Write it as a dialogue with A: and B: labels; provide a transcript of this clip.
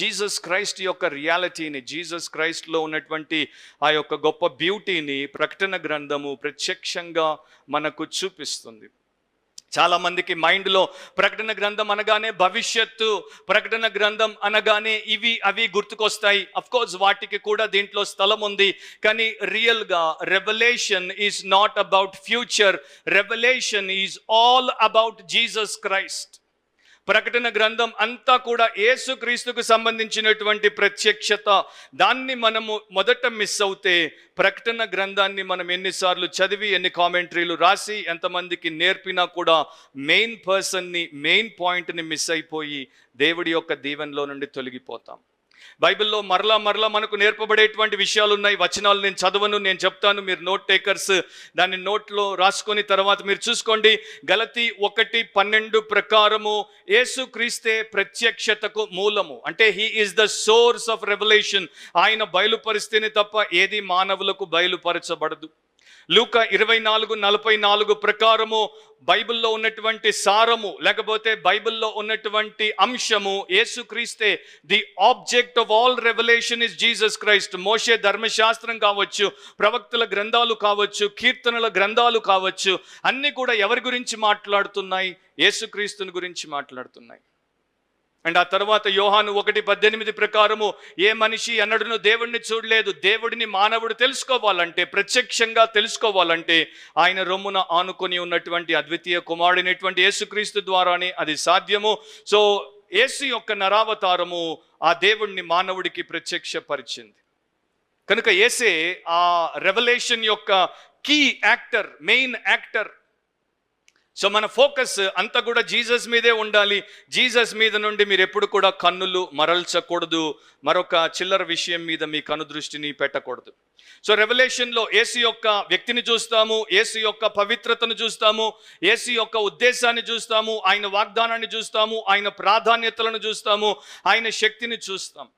A: Jesus Christ యొక్క రియాలిటీని, Jesus క్రైస్ట్లో ఉన్నటువంటి ఆ యొక్క గొప్ప బ్యూటీని ప్రకటన గ్రంథము ప్రత్యక్షంగా మనకు చూపిస్తుంది. చాలా మందికి మైండ్లో ప్రకటన గ్రంథం అనగానే భవిష్యత్తు, ప్రకటన గ్రంథం అనగానే ఇవి అవి గుర్తుకొస్తాయి. అఫ్ కోర్స్ వాటికి కూడా దీంట్లో స్థలం ఉంది. కానీ రియల్గా revolution is not about future, revolution is all about Jesus Christ. ప్రకటన గ్రంథం అంతా కూడా యేసుక్రీస్తుకు సంబంధించినటువంటి ప్రత్యక్షత. దాన్ని మనము మొదట మిస్ అవుతే ప్రకటన గ్రంథాన్ని మనం ఎన్నిసార్లు చదివి ఎన్ని కామెంటరీలు రాసి ఎంతమందికి నేర్పినా కూడా మెయిన్ పర్సన్ని, మెయిన్ పాయింట్ని మిస్ అయిపోయి దేవుడి యొక్క దీవెనలో నుండి తొలగిపోతాం. బైబిల్లో మరలా మనకు నేర్పబడేటువంటి విషయాలు ఉన్నాయి. వచనాలు నేను చదవను, నేను చెప్తాను, మీరు నోట్ టేకర్స్ దాన్ని నోట్లో రాసుకొని తర్వాత మీరు చూసుకోండి. గలతీ 1:12 ప్రకారము యేసుక్రీస్తే ప్రత్యక్షతకు మూలము. అంటే he is the source of revolution. ఆయన బయలుపరిస్తేనే తప్ప ఏది మానవులకు బయలుపరచబడదు. లూకా 24:44 ప్రకారము బైబిల్లో ఉన్నటువంటి సారము, లేకపోతే బైబిల్లో ఉన్నటువంటి అంశము యేసుక్రీస్తే. The object of all revelation is Jesus Christ. మోషే ధర్మశాస్త్రం కావచ్చు, ప్రవక్తల గ్రంథాలు కావచ్చు, కీర్తనల గ్రంథాలు కావచ్చు, అన్నీ కూడా ఎవరి గురించి మాట్లాడుతున్నాయి? యేసుక్రీస్తుని గురించి మాట్లాడుతున్నాయి. అండ్ ఆ తర్వాత యోహాను 1:18 ప్రకారము ఏ మనిషి అన్నడును దేవుడిని చూడలేదు. దేవుడిని మానవుడు తెలుసుకోవాలంటే, ప్రత్యక్షంగా తెలుసుకోవాలంటే ఆయన రొమ్మున ఆనుకొని ఉన్నటువంటి అద్వితీయ కుమారుడైనటువంటి యేసుక్రీస్తు ద్వారానే అది సాధ్యము. సో యేసు యొక్క నరావతారము ఆ దేవుడిని మానవుడికి ప్రత్యక్షపరిచింది. కనుక యేసే ఆ రెవల్యూషన్ యొక్క key actor, main actor. So మన ఫోకస్ అంతా కూడా జీసస్ మీదే ఉండాలి. జీసస్ మీద నుండి మీరు ఎప్పుడు కూడా కన్నులు మరల్చకూడదు. మరొక చిల్లర విషయం మీద మీ కనుదృష్టిని పెట్టకూడదు. సో రెవల్యూషన్లో యేసు యొక్క వ్యక్తిని చూస్తాము, యేసు యొక్క పవిత్రతను చూస్తాము, యేసు యొక్క ఉద్దేశాన్ని చూస్తాము, ఆయన వాగ్దానాన్ని చూస్తాము, ఆయన ప్రాధాన్యతలను చూస్తాము, ఆయన శక్తిని చూస్తాం.